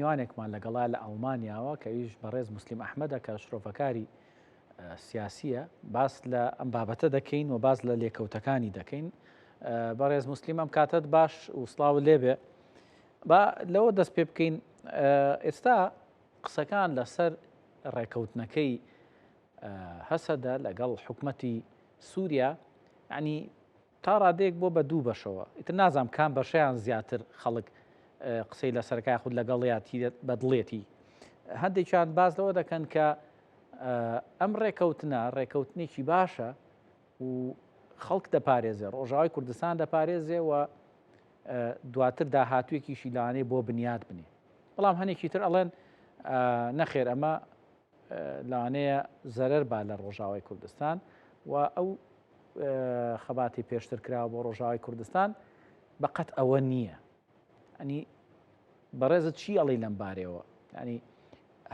میوانێکمان لەگەڵا لە ئەڵمانیاوە کە ئیش بەڕێز مسلیم ئەحمەدە کە شرۆڤەکاری سیاسیە باس لە ئەم بابەتە دەکەین و باز لە لێکەوتەکانی دەکەین. بەڕێز مسلیم ئەم کاتت باش وسڵاو لێبێ با لەوە دەست پێ بکەین. ئێستا قسەکان لەسەر ڕێکەوتنەکەی هەسەدە لەگەڵ حکومەتی سووریا، ینی تا ڕادێک بۆ بە دوو بەشەوە، ئیتر نازام کام بەشەیان زیاتر خەڵک قسەی لەسەرکای خود لەگەڵیاتی بەدڵێتی. هەندێکیان باز لەوە دەکەن کە ئەم ڕێکەوتنە ڕێکەوتنێکی باشە و خەڵک دەپارێزێ، ڕۆژاوای کوردستان دەپارێزێ و دواتر داهاتوویەکیشی لەوانەیە بۆ بنیاد بنێ. بەڵام هەنێکی تر ئەڵێن نەخێر ئەمە لەوانەیە زەرەر با لە ڕۆژاوای کوردستان و ئەو خەباتی پێشتر کراوە بۆ ڕۆژاوای کوردستان بەقەت ئەوە نییە. ئەنی بەڕێزت چی ئەڵی لەم بارەوە؟ ینی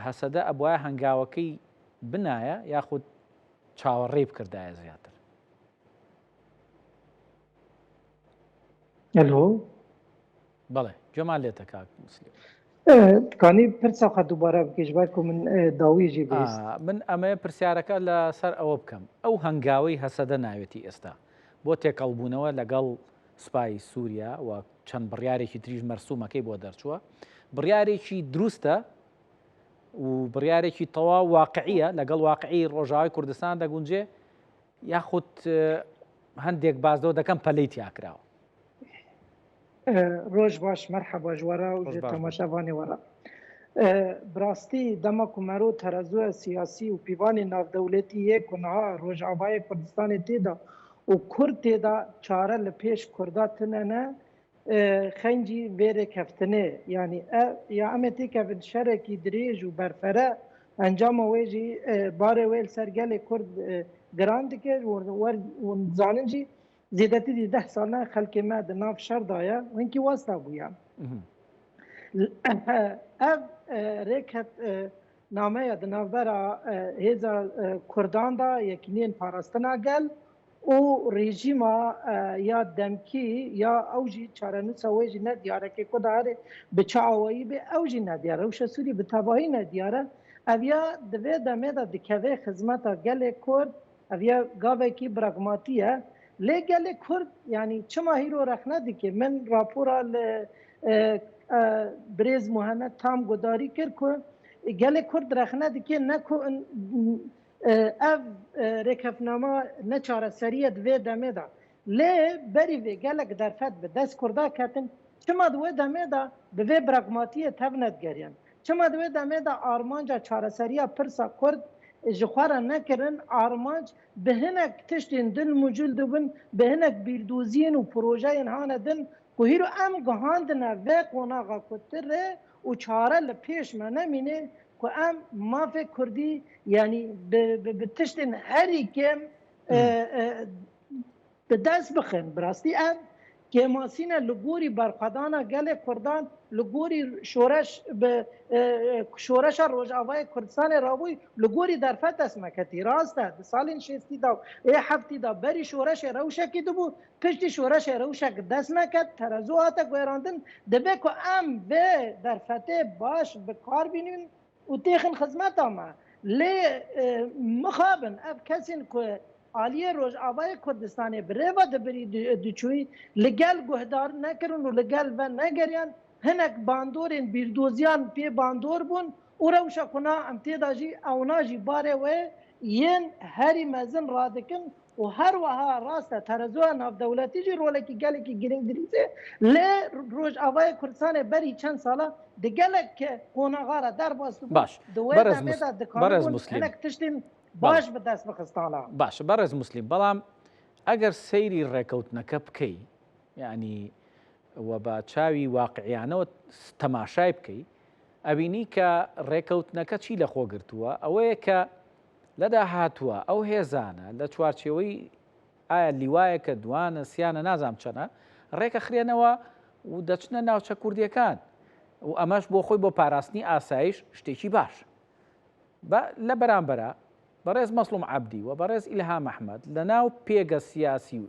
هەسەدە ئەبواە هەنگاوەکەی بنایە یاخود چاوەڕێ بکردایە زیاتر؟ ئەلۆ بەڵێ گوێمان لێتە کاک موسلیم. تکانی پرسەخە دووبارە بکەش باکو من داویژی بێست. من ئەمەیە پرسیارەکە لەسەر ئەوە بکەم، ئەو هەنگاوەی هەسەدە ناوێتی ئێستا بۆ تێکەڵبوونەوە لەگەڵ سوپای سووریا و چەند بڕیارێکی تریژ مەرسوومەکەی بۆ دەرچووە، بڕیارێکی دروستە و بڕیارێکی تەواو واقعیە لەگەڵ واقعی ڕۆژاوای کوردستان دەگونجێ یاخود هەندێک بازدەوە دەکەم پەلەی تیاکراوە؟ ڕۆژ باش مەرحەبا ژوەرە و تەماشاوانی وەرە. براستی دەما کومەرۆ تەرەزوە سیاسی و پیوانی ناودەولەتی یەک و نەها ڕۆژاوای کوردستانی تێدا و کورد تێدا چارە لە پێش کوردا تنەنە خەنجی وێرێک هەفتنێ، یعنی یا ئەمە تێکەون شەرێکی درێژ و بەرفەرە ئەنجامە وێژی بارێ وێل سەر گەلێ کورد گران دکرد و زاننجی زیدەتی دی 10 ساڵە خەلکێ مە di nav şerdaya hinkî wasta bûyan. Ev rêket nameya di navbera hêza Kurdan da yekîniyên parastina gel û rejîma ya demkî ya ew jî çarenûsa wê jî ne diyarekê ku darê bi çaawayî bê ew jî ne diyar. Rewşa Sûrî bi tevahî ne diyar e. Ev ya divê demê de dikeve xizmeta gelê Kurd, ev ya gavekî pragmatî ye. لێ gelê Kurd yani çima hîro rexne dike min rapora li Birêz Muhemed tam gudarî kir ku gelê Kurd rexne dike ne ku ev rêkefnama ne çareseriye di vê demê da lê berî vê gelek derfet bi dest Kurda ketin çima di wê demê da bi vê pragmatiyê tev nedgeriyan, çima di wê demê da armanca çareseriya pirsa Kurd ji xwe re nekirin armanc bi hinek tiştên din mûcil dibin, bi hinek bîrdoziyên û projeyên hane din ku hîro em gihandine vê qonaxa ku tir rê û çare li pêş me nemîne ku em mafê Kurdî yanî bi tiştên herî kêm bi dest bixin. Bi rastî em kêmasîne li gorî berxwedana gelê Kurdan li gorî şoreşa Rojavayê Kurdistanê rabûyî li gorî derfet dest meketî. Rast e di salên şêstî da ê heftî da berî şoreşê rewşekê dibû piştî şoreşê rewşek dest meket terezû hate guêrandin dibe ku em vê derfetê baş bi kar bînin û têxin xizmeta me. Lê mixabin ev kesên ku aliyê Rojavayê Kurdistanê bi rêva dibirî diçûyî li gel guhdar nekirin û li gel ve negeriyan hinek bandorên bîrdoziyan pê bandor bûn û rewşa kuna em têda jî ewna jî barê wê yên herî mezin radikin û her wiha rast e terezûya navdewletî jî rolekî gelekî girîng dirîzê lê Rojavayê Kurdistanê berî çend sala di gelek qonaxa re derbas bû di wê demê de dikanibûn hinek tiştên باش بە دەست بخستانە. باش بەڕێز موسلیم بەڵام ئەگەر سەیری ڕێکەوتنەکە بکەی یعنی وە بە چاوی واقعیانەوە تەماشای بکەی ئەبینی کە ڕێکەوتنەکە چی لە خۆگرتووە ئەوەیە کە لەدا هاتووە ئەو هێزانە لە چوارچێوەی ئایا لیوایە کە دوانە سیانە نازام چەنە ڕێکە خرێنەوە و دەچنە ناوچە کوردیەکان و ئەمەش بۆ خۆی بۆ پاراستنی ئاسایش شتێکی باش لە بەرامبەرە بەڕێز مەسلوم عەبدی و بەڕێز ئیلهام ئەحمەد لە ناو پێگە سیاسی و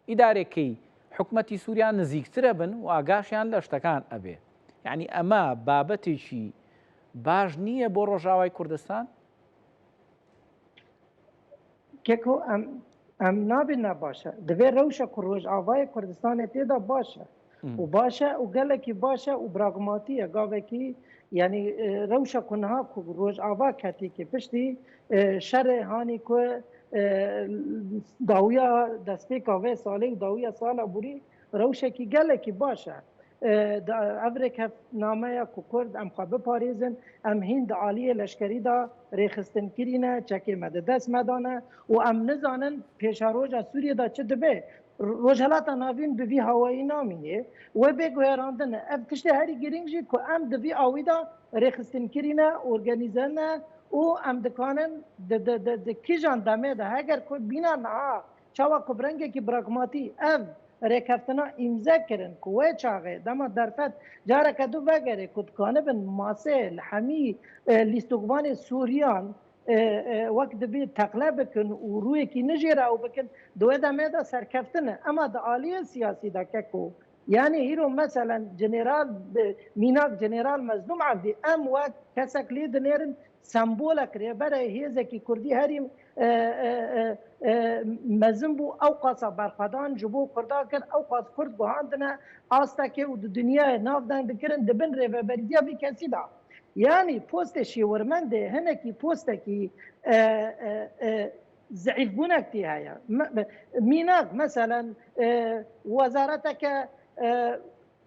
ئیدارێکەی حکومەتی سووریا نزیکترە بن و ئاگاشیان لە شتەکان ئەبێ یعنی ئەمە بابەتێکی باش نییە بۆ ڕۆژاوای کوردستان؟ کێکۆ ئەم نابێ باشە دەبێ ڕەوشە ڕۆژئاوای کوردستانê تێدا باشە و باشە و gelekî başe û pragmatiye gavekî yani rewşa ku niha ku rojava ketîkê piştî şerê hanî ku dawiya destpêka vê salê û dawiya sala borî rewşekî gelekî baş e. Ev rêkevnameya ku Kurd em xwe biparêzin em hîn di aliyê leşkerî da rêxistin kirîne çekê me di dest me dane û em nizanin pêşa roja Sûriyê da çi dibe Rojhelata navîn bi vî hawayî namînê we bê guherandin e ev tiştê herî giring jî ku em di vî awî da rêxistin kirîne organîzene û em dikanin di kîjan demê de heger ku bîna niha çawa ku bi rengekî pragmatî ev rêkeftina îmze kirin ku wê çaxê dema derfet careke du vegerê ku dikanibin masê li hemî lîstokvanê Sûriyan wek dibê teqle bikin û rûyekî nijêre ew bikin di wê demê de serkeftin e ema di aliyê siyasî de keko yani hîro meselen Jeneral Mînak Jeneral Mezdûm Evdî em wek kesek lê dinêrin sembolek rêberê hêzekî Kurdî herî mezin bû ew qasa berxwedan ji bo Kurda kir ew qas Kurd guhandine astekê û di dunyayê navdeng dikirin dibin rêveberiya vî kesî da yani postê şêwirmendê hinekî postekî zîfbûnek tê heye Mînak meselen wezareteke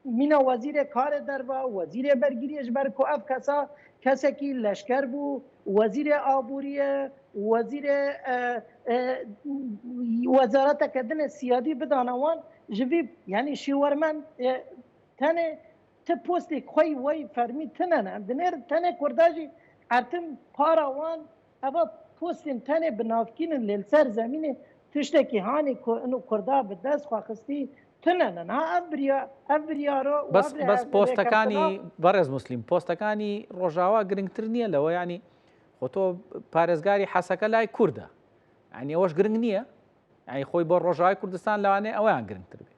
mîna wezîrê karê derve wezîrê bergiriyê ji ber ku ev kesa kesekî leşker bû wezîrê aboriyê wezîrê wezareteke dinê siyadî bidane wan ji vî yani şêwirmend tenê ti postê xwe wey fermî tinene em dinêrin tenê Kurda jî ertim para wan eva postên tenê bi navkînin lê ser zemînê tiştekî hanî ku Kurda bi dest xwe xistî tinene ha ev biryaro بەس پۆستەکانی بەڕێز موسلیم پۆستەکانی ڕۆژاوا گرنگتر نییە لەوە ینی خۆ تۆ پارێزگاری حەسەکە لای کووردە ینی ئەوەش گرنگ نییە ینی خۆی بۆ ڕۆژاوای کوردستان لەوانێ ئەویان گرنگتر بێت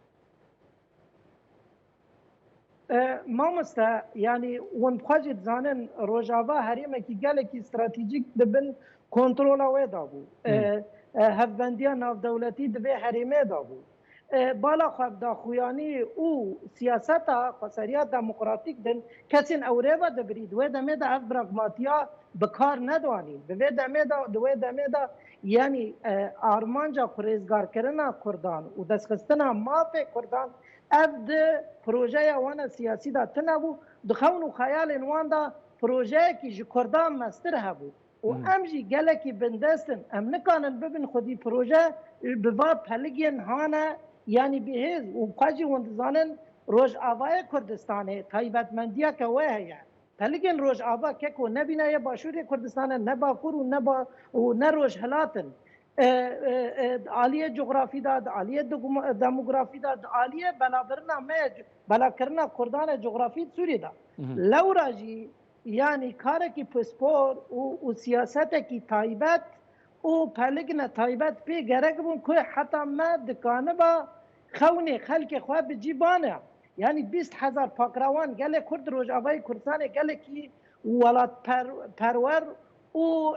مامۆستا ینی ون بخواجی دزانن ڕۆژاوا هەرێمێکی gelekî استراتیجیک dibin کۆنترۆلا wê dabû hevbendiya navdewletî divê herêmê dabû bala xwebdaxuyanî û siyaseta xweseriya demokratîk din kesên ew rêve dibirî di wê demê de ev pragmatiya bi kar nedwanîn bi vê demê de di wê demê de yanî armanca rêzgarkirina Kurdan û destxistina mafê Kurdan ev di projeya wan a siyasî da tune bû dixewn û xeyalên wan da projeyekî ji Kurdan mestir hebû û em jî gelekî bindestin em nikanin bibin xwedî proje bi va peligên hane yani bihêz û xwe jî hûn dizanin Rojavayê Kurdistanê taybetmendiyeke wê heye peligên Rojava keko nebîneye Başûrê Kurdistanê ne Bakur û ne Rojhilatin aliyê coğrafî da aliyê demografî da aliyê belabirina me belakirina Kurdan e coğrafî Sûrî da lewra jî yani karekî pispor û siyasetekî taybet û peligine taybet pê gerek bûn ku heta me dikaniba xewnê xelkê xwe bi cîbane yani 20,000 pakrawan gelek Kurd Rojavayê Kurdistanê gelekî welatperwer û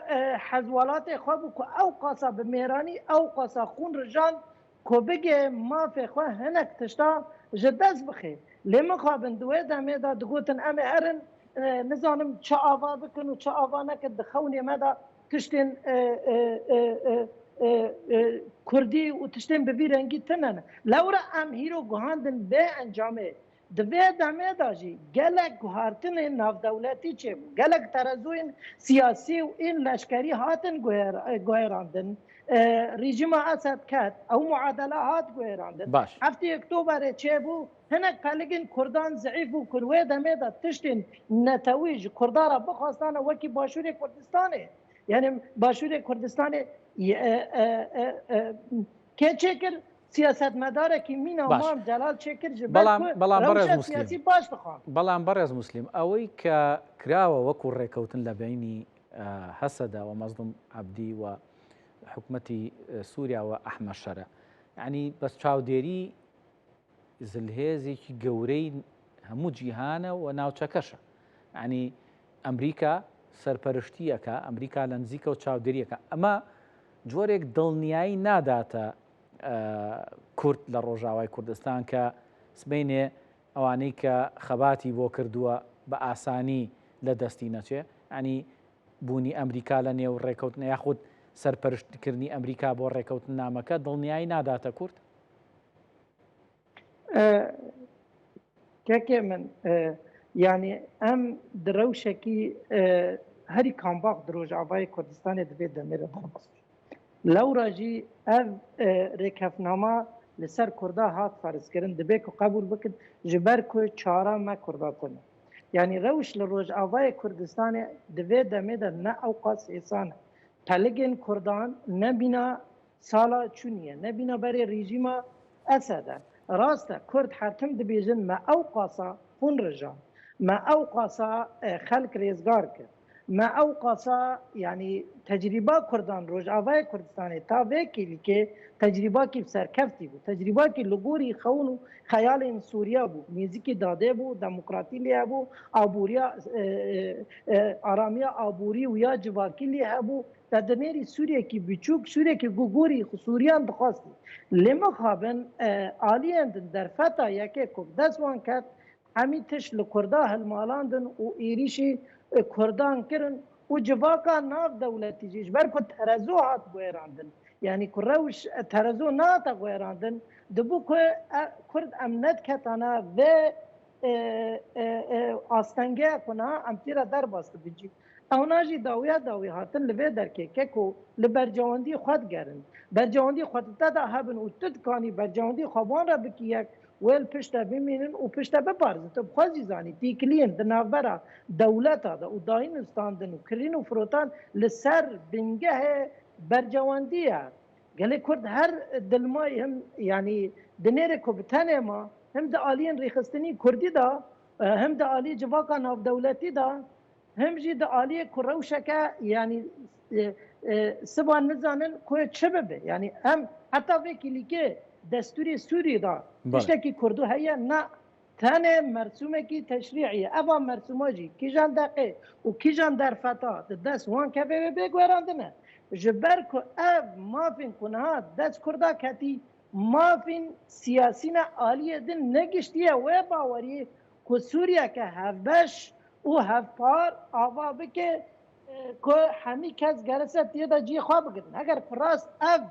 hezwelatê xwe bû ku ew qasa bi mêranî ew qasa xûn rijan ku bigê mafê xwe hinek tişta ji dest bixe lê min xwabin di wê demê da digotin em ê herin nizanim çi ava bikin û çi ava nekin di xewnê me da tiştên Kurdî û tiştên bi vî rengî tinene lewra em hîro guhandin bê encamê di vê demê da jî gelek guhartinên navdewletî çêbû gelek terezûyên siyasî û ên leşkerî hatin guherandin rejima Esed ket ew muadele hat guherandin heftê Oktoberê çêbû hinek peligên Kurdan zîf û ku wê demê da tiştên netewî ji Kurdara bixwastane wekî Başûrê Kurdistanê yani Başûrê Kurdistanê kê çêkir siyasetmedarekî mîna mam Celal çêkir ji ber siyasî baş dixwan بەڵام بەڕێز موسلیم ئەوەی کە کراوە وەکو ڕێکەوتن لە بینی هەسەدا و مەزلوم عەبدی و حکومەتی سووریا و ئەحمەد شەرە ینی بەس چاودێری زلهێزێکی گەورەی هەموو جیهانە و ناوچەکەشە ینی ئەمریکا سەرپەرشتیەکە ئەمریکا لە نزیکە و چاودێریەکە ئەمە جۆرێک دڵنیایی ناداتە کورد لە ڕۆژاوای کوردستان کە سبینێ ئەوانەی کە خەباتی بۆ کردووە بە ئاسانی لە دەستی نەچێ ینی بوونی ئەمریکا لە نێو ڕێکەوتنە یاخود سەرپەرشتکردنی ئەمریکا بۆ ڕێکەوتن نامەکە دڵنیایی ناداتە کورد کەکێ من یعنی ئەم درەوشێکی هەری کامباق درۆژاوای کوردستانی دەبێت دەمێرە لەو ڕژی ئەv ڕێکەفنامە لەسەر کووردا هات فارزکردن دەبێت و قبول بکرد ji ber ku çara me Kurda kune yani rewş li Rojavayê Kurdistanê divê demê de ne ew qas êsan peligên Kurdan nebîna sala çûniye nebîna berê rejîma Esed'e rast e Kurd hertim dibêjin me ew qasa hûn rijan me ew qasa xelk rêzgar kir me ew qasa yani tecrîba Kurdan Rojavayê Kurdistanê ta vê kêlîkê tecrîbakî serkeftî bû tecrîbakî li gorî xewn û xeyalên Sûriya bû nêzîkî dadê bû demokratî lê hebû abûriya aramiya abûrî û ya civakî lê hebû te dinêrî Sûriyekî biçûk Sûriyekî gorî Sûriyan dixwastî lê mixabin aliyên din derfeta yekê ku dest wan ket hemî tiş li Kurda hilmalandin û êrîşî Kurdan kirin û civaka nav dewletî jî ji ber ku terezo hat guêrandin yani ku rewş terezo nahata guêrandin dibû ku Kurd em nedketane vê astengeya ku niha em tîra derbas dibin jî ewna jî dawiya dawî hatin li vê derkêke ku li bercewendî xwe digerin bercewendî xwe te de hebin û tu dikanî bercewendî xweban re bikî yek wê li pişte bimînin û pişte biparizin tu bixwazî zanî tîkiliyên di navbera dewleta de û dayînistan din û kirîn û firotan li ser bingehê bercewendî ye gelê Kurd her dilmayê him yani dinêrê ku bi tenê ma him di aliyên rêxistinî Kurdî da him di aliyê civaka navdewletî da him jî di aliyê ku rewşeke yani siban nizanin ku çi bibe yani em heta vê kîlîkê destûrê Sûrî da tiştekî Kurdû heye ne tenê mersûmekî teşrî'î ye eva mersûma jî kîjan deqê û kîjan derfeta di dest wan kevê bê guêrandine ji ber ku ev mafên ku niha dest Kurda ketî mafên siyasî ne aliyê din negiştiye wê baweriyê ku Sûriyeke hevbeş û hevpar ava bike ku hemî kes gerese tê de cî xwe bigirin eger pirast ev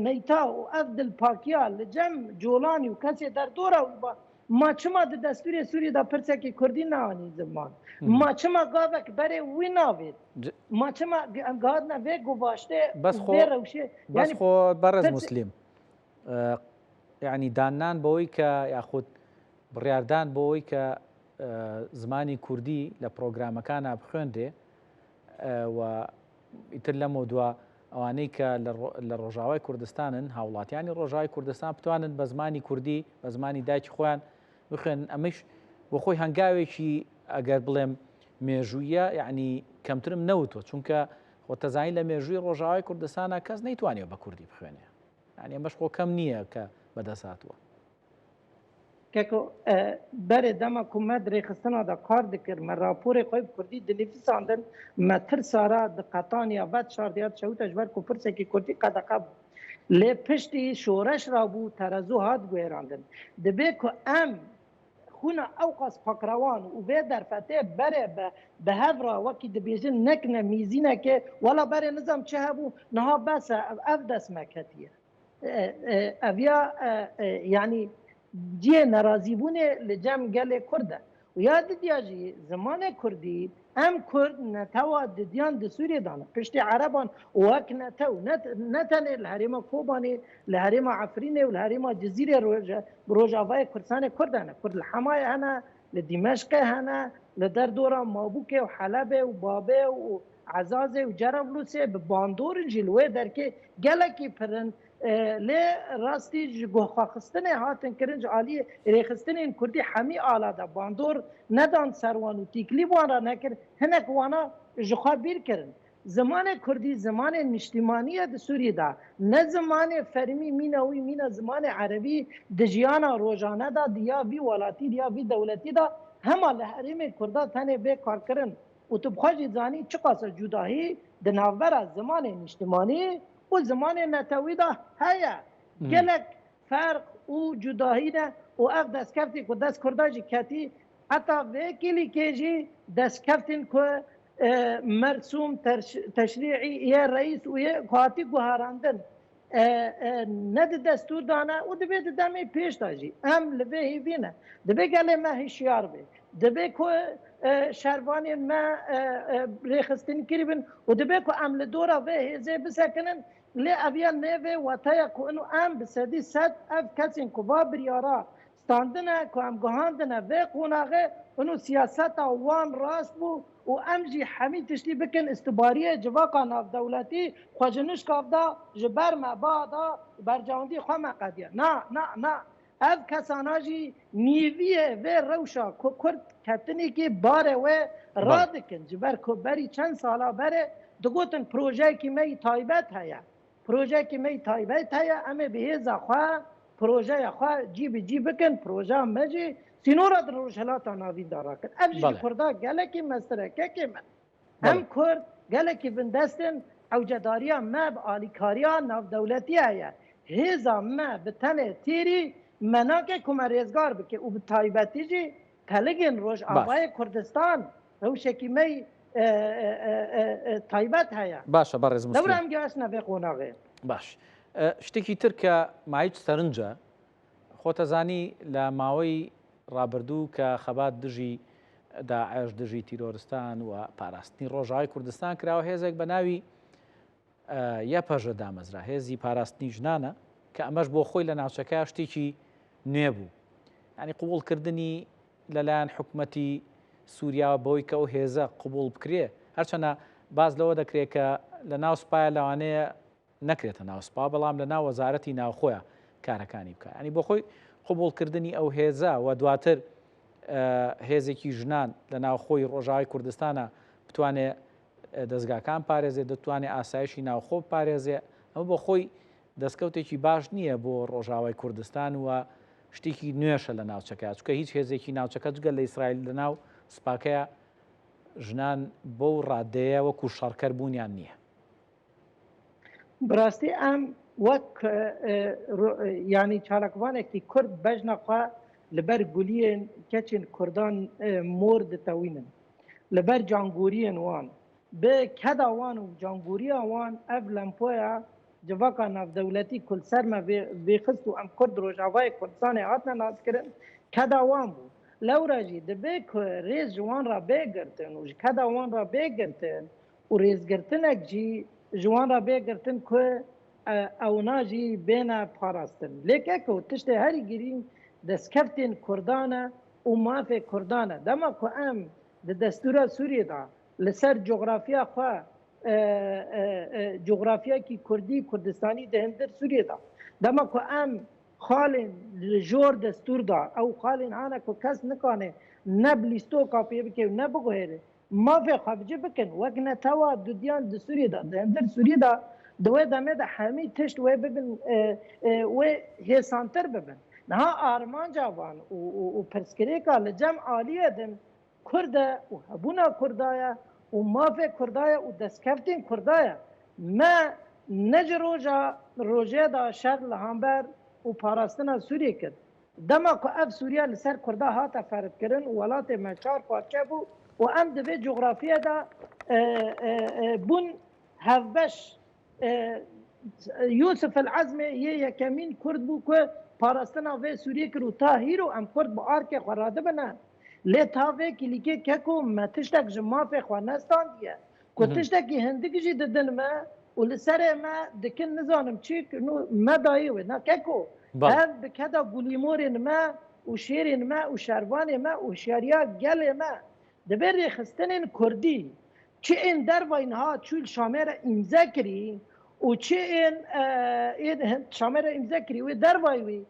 neyta û ev dilpakiya li cem colanî û kesê derdora wî ma çima di destûrê Sûrî de pirsekê Kurdî neanî ziman ma çima gavek berê wî navêt ma çima em gahadine vê guvaştê vê rewşê بەس خۆ بەڕێز موسلیم یعنی دانان بەوەی کە یاخود بڕیاردان بۆەوەی کە زمانی کوردی لە پرۆگرامەکانە بخوێندێ و ئیتر لەمە دووە ئەوانەی کە لە ڕۆژاوای کوردستانن هاوڵاتیانی ڕۆژاوی کوردستان بتوانن بە زمانی کوردی بە زمانی دایکی خۆیان بخوێن ئەمەش بۆ خۆی هەنگاوێکی ئەگەر بڵێم مێژوویە یعنی کەمترم نەوتوە چونکە خۆ تەزانی لە مێژووی ڕۆژاوای کوردستانە کەس نەیتوانێت بە کوردی بخوێنێ یعنی ئەمەش خۆ کەم نییە کە بەدەساتوە کەکو berê dema ku me dirêxistina de kar dikir me raporê xwe bi Kurdî dinivîsandin me tirsara di qetaniya ved şardiya çewîta ji ber ku pirsekî Kurdî qedeqe bû lê piştî şoreş rabû terezû hat guêrandin dibe ku em xûna ew qas pakrewan û vê derfetê berê bi hevra wekî dibêjin nekine mîzînekê wela berê nizam çi hebû niha bes e ev dest me ketiye ev ya yani ciyê nerazîbûnê li cem gelê Kurd e û ya didiya jî zimanê Kurdî em Kurd netewa didiyan di Sûriyê dane piştî Ereban wek netew ne tenê li herêma Kobanê li herêma Efrînê û li herêma Cizîrê Rojavayê Kurdistanê Kurd hene Kurd li Hemayê hene li Dîmeşqê hene li derdora Mabûkê û Helebê û Babê û Ezazê û Cerablusê bi bandorên jî li wê derkê gelekî pirin lê rastî ji guhxwaxistinê hatin kirin ji aliyê rêxistinên Kurdî hemî ala de bandor nedan ser wan û tîklî wan re nekir hinek wana ji xwe bîr kirin زمان کردی زمان نشتیمانیه د سوریه دا نه زمان فرمی مینوی مینا زمان عربی د جیانا روزانه دا دیا وی ولاتی دیا وی دولتی دا همه لحریم کردا تنه به کار کرن و تو بخواهی زانی چه قاسه جداهی د نوبر از زمان نشتیمانی و زمان نتوی دا هیا گلک فرق و جداهی ده و اف دست کفتی که دست کرداجی کتی حتی وکیلی که جی دست کفتین که مرسوم تشریعی یا رئیس و یا قاطی گوهراندن ند دستور دانه و دبی دمی پیش داجی ام لبه هیوینه دبی گله ما هشیار بی دبی که شروانی ما ریخستین کری بین و دبی که ام لدورا و هزه بسکنن لی اویا نوه و تایا که انو ام بسدی صد اف کسین که با بریارا ستاندنه که ام گهاندنه و قوناغه انو سیاست وان راست بو و امجی حمید تشتی بکن استباریه جواقا ناف دولتی خواجنش کافدا جبر مبادا برجاندی خواه مقدیه نه اف کساناجی نیویه و روشا کرد کتنی که باره و را دکن جبر که بری چند سالا بره دگوتن پروژه که می تایبت هیا پروژه که می تایبت هیا امه بهیزا خواه پروژه خواه جی بکن پروژه مجی سینورا در روشلات ناوی دارا کرد افجی کرده گله که مسترکه که من هم کرد گله که بندستن اوجداریا ما به آلیکاریا ناو دولتی هیا هیزا ما به تنه تیری مناکه کمریزگار بکه و به تایبتی جی تلگین روش آبای کردستان روشکی می تایبەت هەیە باشە بەڕێز مسلیم دەورام گەشتە بێ قۆناغێ باش شتێکی تر کە مایچ سەرنجە خۆتەزانی لە ماوەی ڕابردوو کە خەبات دژی داعش دژی تیرۆرستان و پاراستنی ڕۆژاوای کوردستان کراوە هێزێک بە ناوی یە پەژە دامەزرا هێزی پاراستنی ژنانە کە ئەمەش بۆ خۆی لە ناوچەکە شتێکی نوێ بوو ینی قوبوڵکردنی لەلایەن حکوومەتی سووریا بەوەی کە ئەو هێزە قوبوڵ بکرێ هەرچەنە باز لەوە دەکرێت کە لە ناو سوپایە لەوانەیە نەکرێتە ناو سوپا بەڵام لە ناو وەزارەتی ناوخۆیە کارەکانی بکە ینی بۆ خۆی قوبوڵکردنی ئەو هێزە و دواتر هێزێکی ژنان لە ناوخۆی ڕۆژاوای کوردستانە بتوانێت دەستگاکان پارێزێت دەتوانێت ئاسایشی ناوخۆ پارێزێ ئەمە بۆ خۆی دەستکەوتێکی باش نییە بۆ ڕۆژاوای کوردستان و شتێکی نوێشە لە ناوچەکە چکە هیچ هێزێکی ناوچەکە جگەل لە ئیسرائیل لە ناو سوپاکەیە ژنان بەو ڕادەیە وەکو شەڕکەر بوونیان نییە بڕاستی ئەم وەک ینی چالاکوانێکی کورد بەژنەخوا لەبەر گولیên keçên Kurdan mor ditewînin li ber cangoriyên wan bi keda wan û cangoriya wan ev lempoya civaka navdewletî kulser me vêxist û em Kurd Rojavayê Kurdistanê hatine naskirin keda wan bû lewra jî dibe ku rêz ji wan re bêgirtin û ji keda wan re bêgirtin û rêzgirtinek jî ji wan re bêgirtin ku ewna jî bêne parastin lêk ku tiştê herî girîn دەستکەفتên Kurdan e û mafê Kurdan e dema ku em di destûra Sûriyê de li ser coğrafiya xwe coğrafiyekî Kurdî Kurdistanî dihindir Sûriyê de dema ku em xalên li jor destûr da ew xalên hane ku kes nikane ne bi lîstoka pê bike û ne biguhere mafê xwe bicî bikin wek netewa dudiyan di Sûriyê de dihindir Sûriyê de di wê demê de hemî tişt wê bibin wê hêsantir bibin نها آرمانجا وان و پرسکریکا لجم عالیه دن کرده و هبونا کردایا و مافه کردایا و دستکفتین کردایا ما نج روژه دا شر لهامبر و پاراستنا سوریه کرد دما که اف سوریه لسر کرده هاتا فرد کرن و ولات مچار پارچه بو و ام دوی جغرافیه دا بون هفبش یوسف العزمه یه یکمین کرد بو که پاراستنا و سوریه کرو تا هیرو ام کرد با آرک خراده بنا لی تا و کلیکه که کو متشتک جماف خوانستان دیه کو تشتکی هندگی جی ددن ما و لسر ما دکن نزانم چی نو ما دایی و نه که کو هم بکدا گلیمورین ما و شیرین ما و شروان ما و شریا گل ما دبری خستنین کردی چه این در و اینها چول شامر امضا کری و چه این شامر امضا کری و در وایوی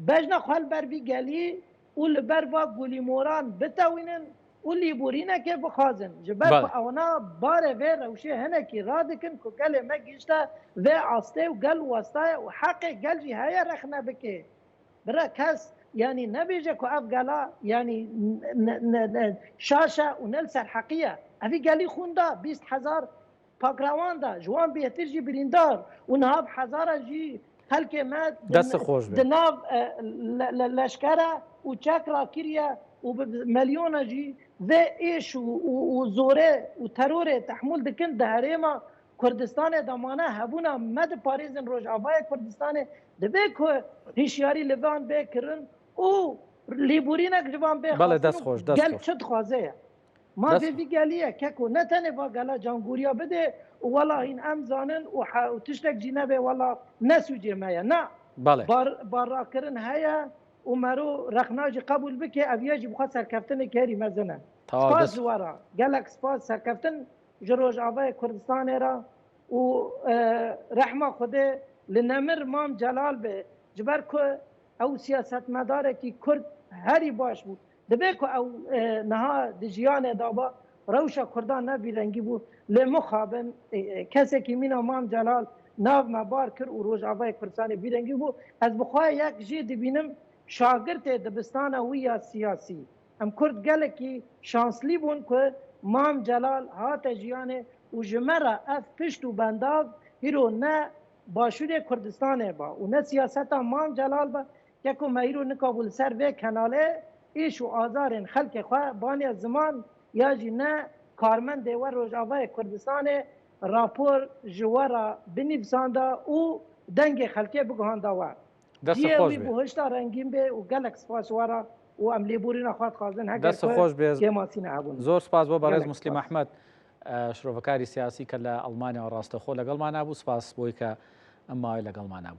بجنا خال بر بی گلی و لبر و گلی موران بتوینن و لیبورینه که بخوازن جبر که اونا باره و روشه هنه که را دکن که گل مگیشته و آسته و گل واسطه و حق گل جی های رخنه بکه برای کس یعنی نبیجه که اف گلا یعنی شاشه و نل سر حقیه افی گلی خونده 20,000 پاکروان ده جوان بهتر جی بریندار و نهاب هزار جی خلک ما دست خوش به دناو لشکره و چکرا کریه و مليون جي ذا ايش وزوره وترور تحمل دكن دهريما كردستان دمانه هبونا مد باريزن روجافاي كردستان دبيكو هشياري لبان بكرن او ليبورينك جوان بخ بله دست خوش قال شد خوازه ما في قاليه كاكو نتنه با جانغوريا بده ولا این ام زانن و تشتك جنبه ولا نسو جمايا نا بله بار کرن هيا ومرو رخناج قبول بك ابياجي بخاطر سركفتن كاري مزنه سپاس زوارا قالك سپاس سركفتن جروج ابای کردستان را و رحمه خدا لنمر مام جلال به جبر که او سیاست مداره کی کرد هری باش بود دبه که او نها دجیان دابا روشا کردان نبی رنگی بود لمخابن کسی که مینا مام جلال ناو مبار کر و روج ابای کردستان بیرنگی بود از بخواه یک جی دبینم شاگرد دبستان ویا سیاسی ام کرد گله کی شانسلی بون که مام جلال هات جیانه و جمره اف پشت و بنداو هیرو نه باشور کردستان با و نه سیاست مام جلال با که که هیرو نکابل سر و کناله ایش و آزارن خلق خواه بانی زمان یا جی نه کارمند دیور روجاوای کردستان راپور جوارا بنیفساندا و دنگ خلقه بگهاندا و دست خوش به بهشتا رنگین به و گلک سپاس وارا و عملی بورین خواهد خواهدن هگر دست خوش به زور سپاس بۆ بەڕێز مسلیم ئەحمەد شرۆڤەکاری سیاسی کە لە ئەڵمانیا و ڕاستەخۆ لەگەڵمان نبوو سپاس بۆی کە ئەم ماوەی لەگەڵمان نبوو